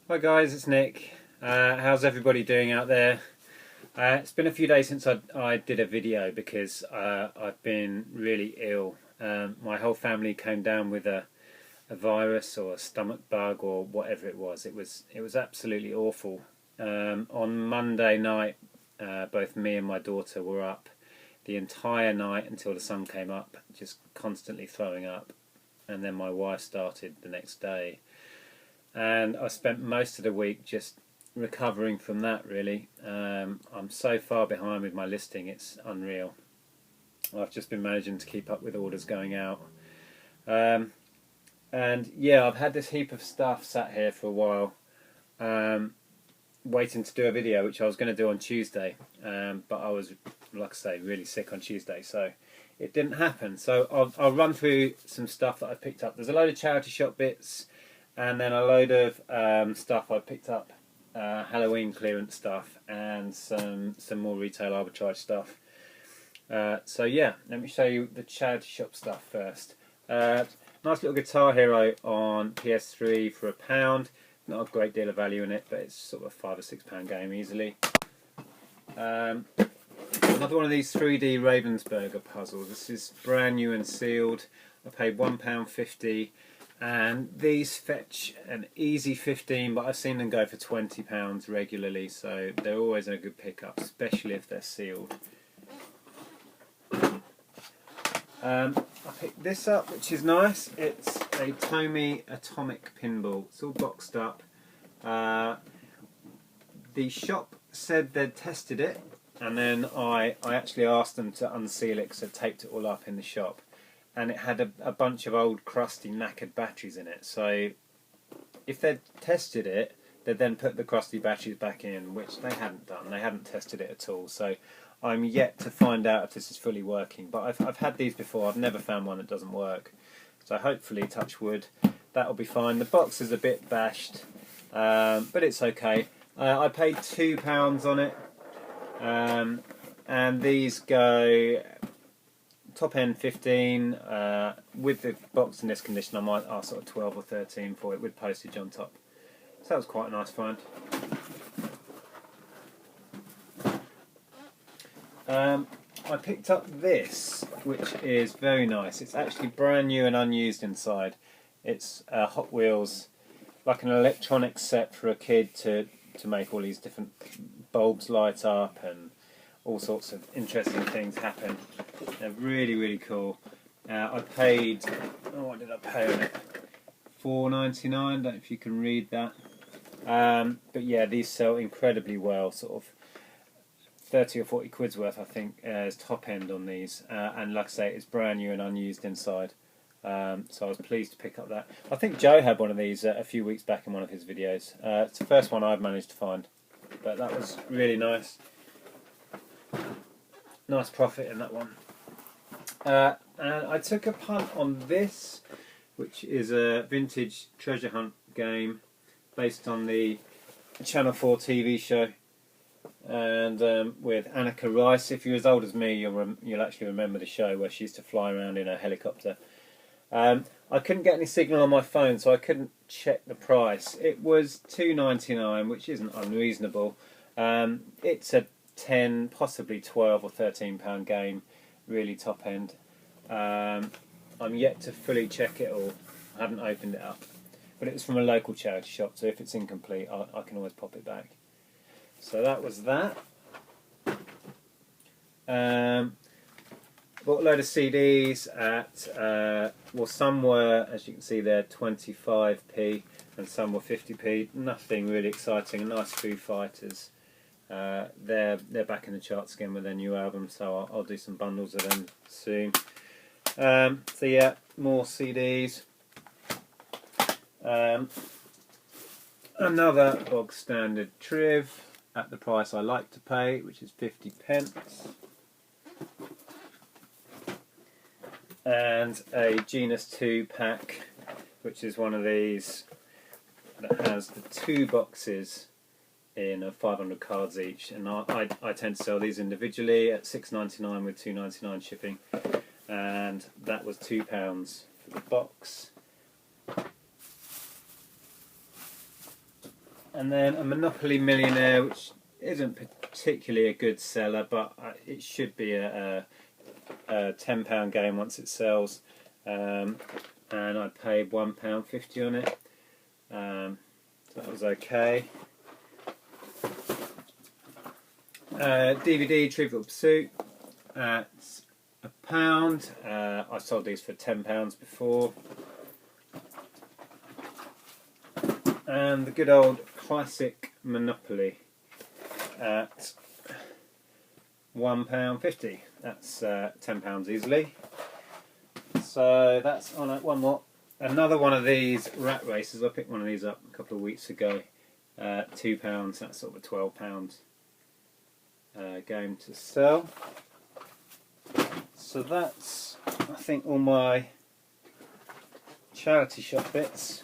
Hi guys, it's Nick. How's everybody doing out there? It's been a few days since I did a video because I've been really ill. My whole family came down with a virus or a stomach bug or whatever it was. It was absolutely awful. On Monday night, both me and my daughter were up the entire night until the sun came up, just constantly throwing up. And then my wife started the next day. And I spent most of the week just recovering from that, really. I'm so far behind with my listing, it's unreal. I've just been managing to keep up with orders going out. And yeah, I've had this heap of stuff sat here for a while, waiting to do a video, which I was going to do on Tuesday. But I was, like I say, really sick on Tuesday, so it didn't happen. So I'll run through some stuff that I've picked up. There's a load of charity shop bits, and then a load of stuff I picked up, Halloween clearance stuff, and some more retail arbitrage stuff. So yeah, let me show you the charity shop stuff first. Nice little Guitar Hero on PS3 for £1. Not a great deal of value in it, but it's sort of a £5 or £6 game easily. Another one of these 3D Ravensburger puzzles. This is brand new and sealed. I paid £1.50. And these fetch an easy 15, but I've seen them go for £20 regularly, so they're always a good pickup, especially if they're sealed. I picked this up, which is nice. It's a Tomy Atomic Pinball. It's all boxed up. The shop said they'd tested it, and then I actually asked them to unseal it because I taped it all up in the shop. And it had a bunch of old crusty knackered batteries in it, so if they'd tested it, they'd then put the crusty batteries back in, which they hadn't done. They hadn't tested it at all, so I'm yet to find out if this is fully working. But I've had these before. I've never found one that doesn't work, so hopefully, touch wood, that'll be fine. The box is a bit bashed, but it's okay. I paid £2 on it, and these go top end 15, with the box in this condition I might ask sort of 12 or 13 for it with postage on top. So that was quite a nice find. I picked up this, which is very nice. It's actually brand new and unused inside. It's Hot Wheels, like an electronics set for a kid to make all these different bulbs light up and all sorts of interesting things happen. They're really, really cool. I paid, what did I pay on it? £4.99, don't know if you can read that. But yeah, these sell incredibly well, sort of 30 or 40 quid's worth, I think, is top end on these. And like I say, it's brand new and unused inside. So I was pleased to pick up that. I think Joe had one of these a few weeks back in one of his videos. It's the first one I've managed to find, but that was really nice. Nice profit in that one. And I took a punt on this, which is a vintage treasure hunt game based on the Channel 4 TV show, and with Annika Rice. If you're as old as me, you'll actually remember the show where she used to fly around in a helicopter. I couldn't get any signal on my phone, so I couldn't check the price. It was £2.99, which isn't unreasonable. It's a 10, possibly 12 or £13 game, really top end. I'm yet to fully check it all. I haven't opened it up, but it was from a local charity shop, so if it's incomplete, I can always pop it back. So that was that. Bought a load of CDs at, well, some were, as you can see there, 25p, and some were 50p. Nothing really exciting. Nice Foo Fighters. They're back in the charts again with their new album, so I'll do some bundles of them soon. So yeah, more CDs. Another bog standard Triv at the price I like to pay, which is 50p. And a Genus 2 pack, which is one of these that has the 2 boxes in 500 cards each, and I tend to sell these individually at £6.99 with £2.99 shipping, and that was £2 for the box. And then a Monopoly Millionaire, which isn't particularly a good seller, but it should be a £10 game once it sells. And I paid £1.50 on it. So that was okay. DVD Trivial Pursuit at £1. I sold these for £10 before. And the good old classic Monopoly at £1.50. That's £10 easily. So that's on one more. Another one of these rat races. I picked one of these up a couple of weeks ago. £2. That's sort of a £12 game to sell. So that's, I think, all my charity shop bits.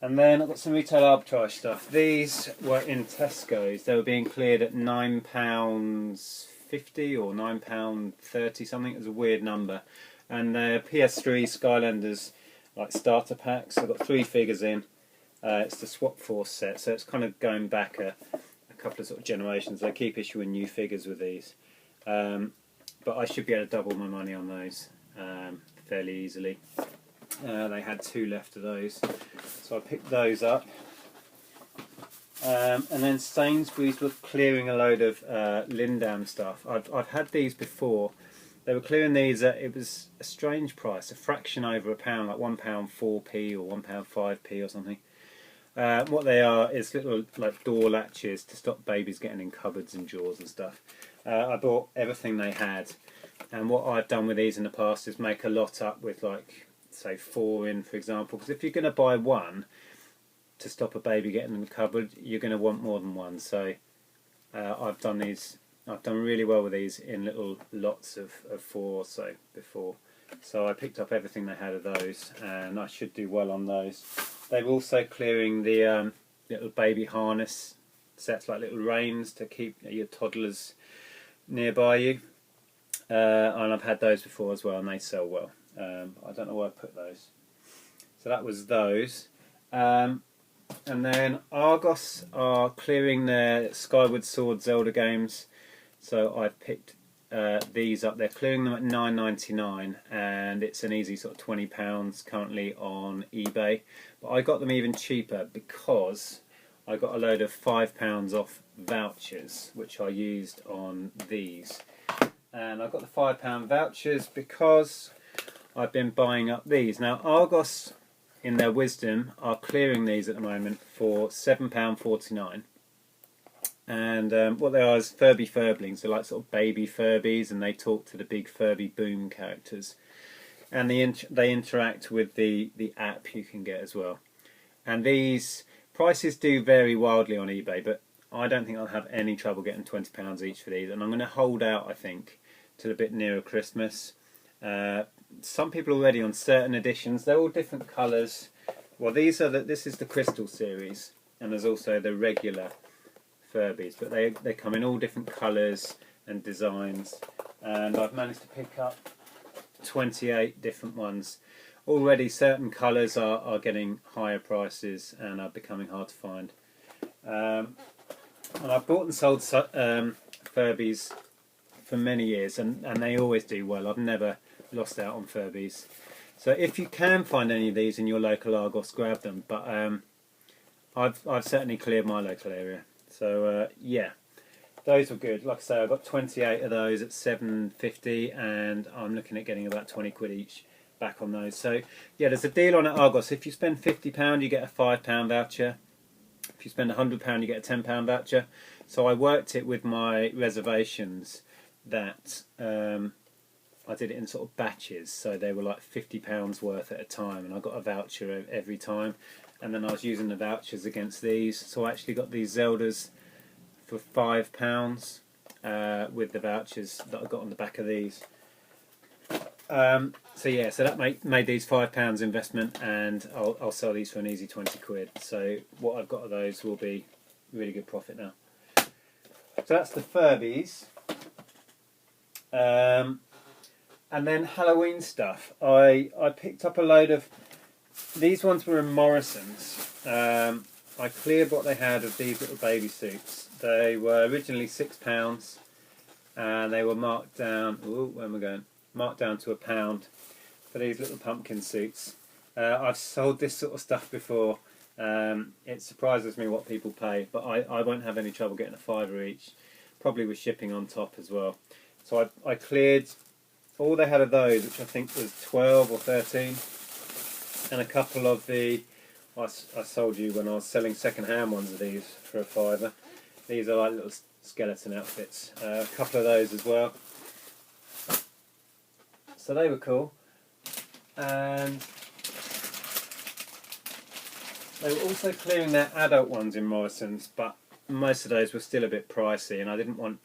And then I've got some retail arbitrage stuff. These were in Tesco's. They were being cleared at £9.50 or £9.30 something. It was a weird number. And they're PS3 Skylanders like starter packs. I've got 3 figures in. It's the Swap Force set, so it's kind of going back a couple of sort of generations. They keep issuing new figures with these. But I should be able to double my money on those fairly easily. They had 2 left of those, so I picked those up. And then Sainsbury's were clearing a load of Lindam stuff. I've had these before. They were clearing these at, it was a strange price, a fraction over £1, like £1.4p or £1.5p or something. What they are is little like door latches to stop babies getting in cupboards and drawers and stuff. I bought everything they had, and what I've done with these in the past is make a lot up with, like, say 4 in, for example, because if you're going to buy one to stop a baby getting in the cupboard, you're going to want more than one. So I've done really well with these in little lots of 4 or so before. So I picked up everything they had of those, and I should do well on those. They were also clearing the little baby harness sets, like little reins to keep your toddlers nearby you. And I've had those before as well, and they sell well. I don't know where I put those. So that was those. And then Argos are clearing their Skyward Sword Zelda games. So I've picked these up. They're clearing them at £9.99, and it's an easy sort of £20 currently on eBay. But I got them even cheaper because I got a load of £5 off vouchers, which I used on these. And I got the £5 vouchers because I've been buying up these. Now Argos, in their wisdom, are clearing these at the moment for £7.49. And what they are is Furby Furblings. They're like sort of baby Furbies, and they talk to the big Furby Boom characters. And they interact with the app you can get as well. And these prices do vary wildly on eBay, but I don't think I'll have any trouble getting £20 each for these. And I'm going to hold out, I think, till a bit nearer Christmas. Some people already on certain editions. They're all different colours. Well, this is the Crystal series, and there's also the regular Furbies, but they come in all different colours and designs, and I've managed to pick up 28 different ones. Already certain colours are getting higher prices and are becoming hard to find. And I've bought and sold Furbies for many years, and they always do well. I've never lost out on Furbies. So if you can find any of these in your local Argos, grab them. But I've certainly cleared my local area. So yeah, those were good. Like I say, I got 28 of those at £7.50, and I'm looking at getting about 20 quid each back on those. So yeah, there's a deal on at Argos. If you spend £50, you get a £5 voucher. If you spend £100, you get a £10 voucher. So I worked it with my reservations that I did it in sort of batches. So they were like £50 worth at a time, and I got a voucher every time. And then I was using the vouchers against these. So I actually got these Zeldas for £5 with the vouchers that I got on the back of these. So yeah, so that made these £5 investment, and I'll sell these for an easy 20 quid. So what I've got of those will be really good profit now. So that's the Furbies. And then Halloween stuff. I picked up a load of, these ones were in Morrison's, I cleared what they had of these little baby suits. They were originally £6 and they were marked down, where am I going? Marked down to £1 for these little pumpkin suits. I've sold this sort of stuff before. It surprises me what people pay, but I won't have any trouble getting a £5 each, probably with shipping on top as well. So I cleared all they had of those, which I think was 12 or 13, and a couple of the, I sold you when I was selling second-hand ones of these for a £5. These are like little skeleton outfits. A couple of those as well. So they were cool. And they were also clearing their adult ones in Morrison's, but most of those were still a bit pricey, and I didn't want...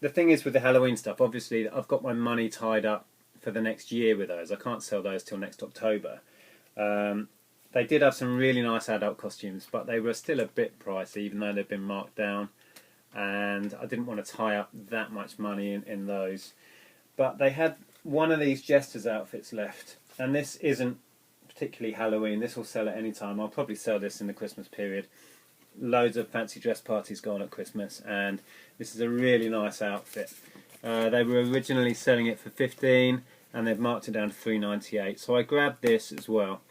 The thing is with the Halloween stuff, obviously I've got my money tied up for the next year with those. I can't sell those till next October. They did have some really nice adult costumes, but they were still a bit pricey, even though they've been marked down, and I didn't want to tie up that much money in those. But they had one of these Jesters outfits left, and this isn't particularly Halloween. This will sell at any time. I'll probably sell this in the Christmas period. Loads of fancy dress parties go on at Christmas, and this is a really nice outfit. They were originally selling it for $15, and they've marked it down to $3.98. So I grabbed this as well.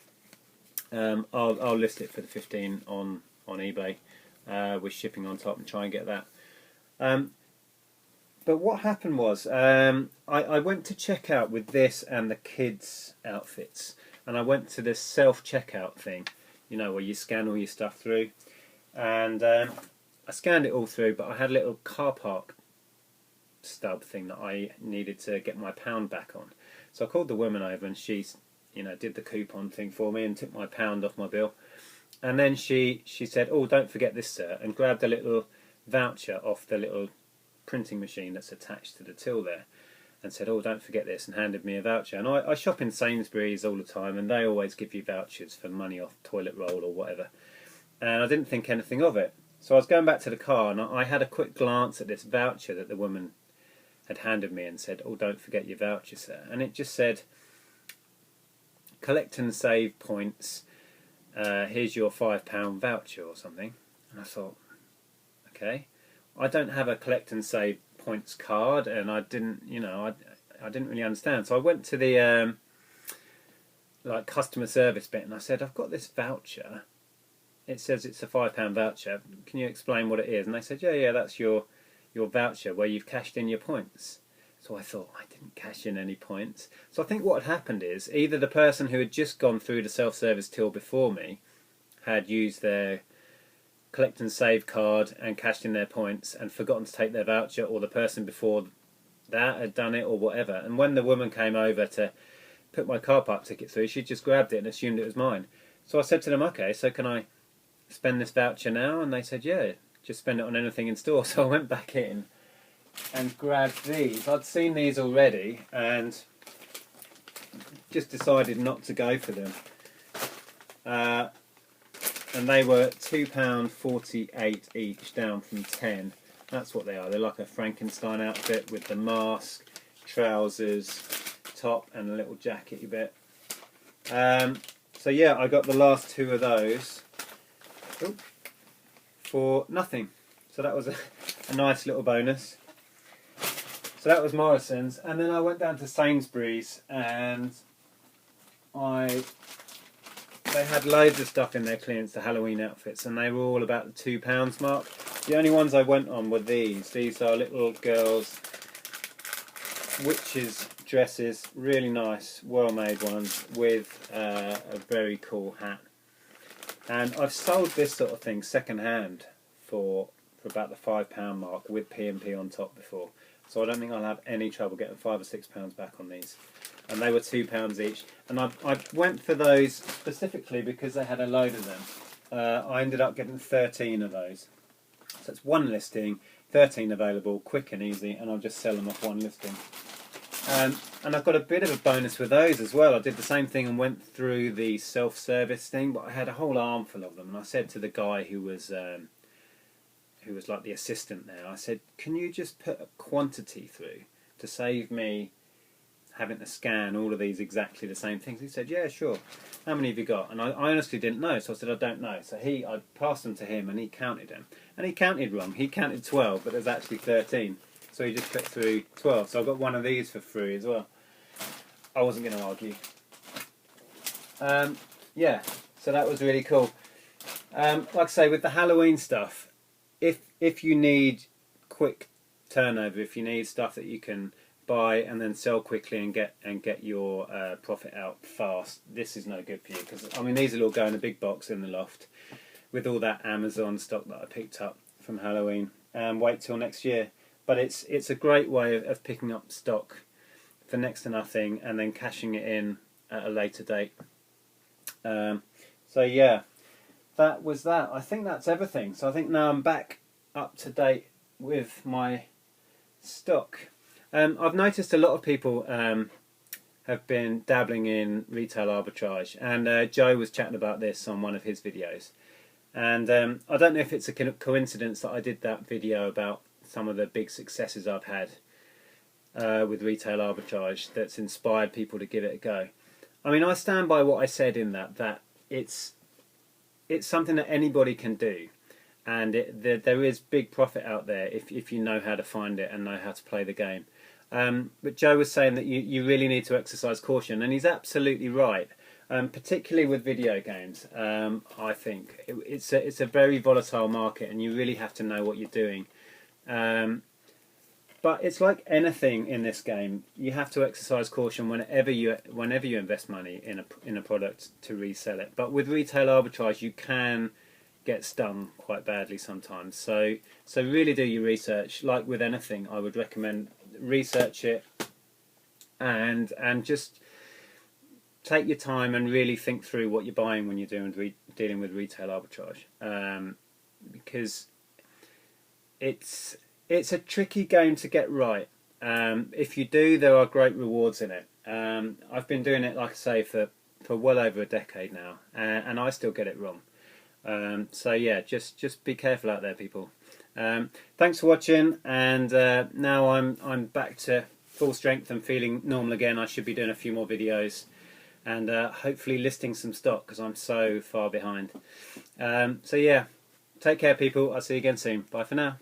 I'll list it for the $15 on eBay with shipping on top and try and get that. But what happened was I went to check out with this and the kids' outfits, and I went to this self-checkout thing, you know, where you scan all your stuff through, and I scanned it all through, but I had a little car park stub thing that I needed to get my pound back on. So I called the woman over, and she, you know, did the coupon thing for me and took my pound off my bill. And then she said, "Oh, don't forget this, sir," and grabbed a little voucher off the little printing machine that's attached to the till there, and said, "Oh, don't forget this," and handed me a voucher. And I shop in Sainsbury's all the time, and they always give you vouchers for money off toilet roll or whatever. And I didn't think anything of it. So I was going back to the car, and I had a quick glance at this voucher that the woman had handed me and said, "Oh, don't forget your voucher, sir." And it just said, "Collect and save points. Here's your £5 voucher," or something. And I thought, okay, I don't have a collect and save points card, and I didn't, you know, I didn't really understand. So I went to the like customer service bit, and I said, "I've got this voucher. It says it's a £5 voucher. Can you explain what it is?" And they said, yeah, that's your voucher where you've cashed in your points. So I thought, I didn't cash in any points. So I think what had happened is either the person who had just gone through the self-service till before me had used their collect and save card and cashed in their points and forgotten to take their voucher, or the person before that had done it, or whatever. And when the woman came over to put my car park ticket through, she just grabbed it and assumed it was mine. So I said to them, "Okay, so can I spend this voucher now?" And they said, "Yeah, just spend it on anything in store." So I went back in and grabbed these. I'd seen these already and just decided not to go for them. And they were £2.48 each, down from 10. That's what they are. They're like a Frankenstein outfit with the mask, trousers, top, and a little jackety bit. So yeah, I got the last two of those for nothing. So that was a nice little bonus. So that was Morrison's, and then I went down to Sainsbury's, and they had loads of stuff in their clearance, the Halloween outfits, and they were all about the £2 mark. The only ones I went on were these. These are little girls' witches' dresses, really nice, well-made ones, with a very cool hat. And I've sold this sort of thing second-hand for about the £5 mark with P&P on top before. So I don't think I'll have any trouble getting £5 or £6 back on these. And they were £2 each. And I went for those specifically because they had a load of them. I ended up getting 13 of those. So it's one listing, 13 available, quick and easy, and I'll just sell them off one listing. And I've got a bit of a bonus with those as well. I did the same thing and went through the self-service thing, but I had a whole armful of them. And I said to the guy who was like the assistant there, I said, "Can you just put a quantity through to save me having to scan all of these exactly the same things. He said, yeah, sure. How many have you got? And I honestly didn't know, so I said, I don't know. So I passed them to him, and he counted them. And he counted wrong. He counted 12, but there's actually 13. So he just put through 12. So I got one of these for free as well. I wasn't going to argue. Yeah, so that was really cool. Like I say, with the Halloween stuff, if you need quick turnover, if you need stuff that you can buy and then sell quickly and get your profit out fast, this is no good for you, because I mean, these will all go in a big box in the loft with all that Amazon stock that I picked up from Halloween. Wait till next year, but it's a great way of picking up stock for next to nothing and then cashing it in at a later date. So yeah, that was that. I think that's everything. So I think now I'm back up to date with my stock. I've noticed a lot of people have been dabbling in retail arbitrage, and Joe was chatting about this on one of his videos. And I don't know if it's a coincidence that I did that video about some of the big successes I've had with retail arbitrage that's inspired people to give it a go. I mean, I stand by what I said in that it's something that anybody can do, and there is big profit out there if you know how to find it and know how to play the game. But Joe was saying that you really need to exercise caution, and he's absolutely right. Particularly with video games, I think it's a very volatile market, and you really have to know what you're doing. But it's like anything in this game. You have to exercise caution whenever you invest money in a product to resell it. But with retail arbitrage, you can get stung quite badly sometimes. So really do your research. Like with anything, I would recommend research it and just take your time and really think through what you're buying when you're dealing with retail arbitrage, because it's a tricky game to get right. If you do, there are great rewards in it. I've been doing it, like I say, for well over a decade now, and I still get it wrong. So yeah, just be careful out there, people. Thanks for watching, and now I'm back to full strength and feeling normal again. I should be doing a few more videos, and hopefully listing some stock, because I'm so far behind. So yeah, take care, people. I'll see you again soon. Bye for now.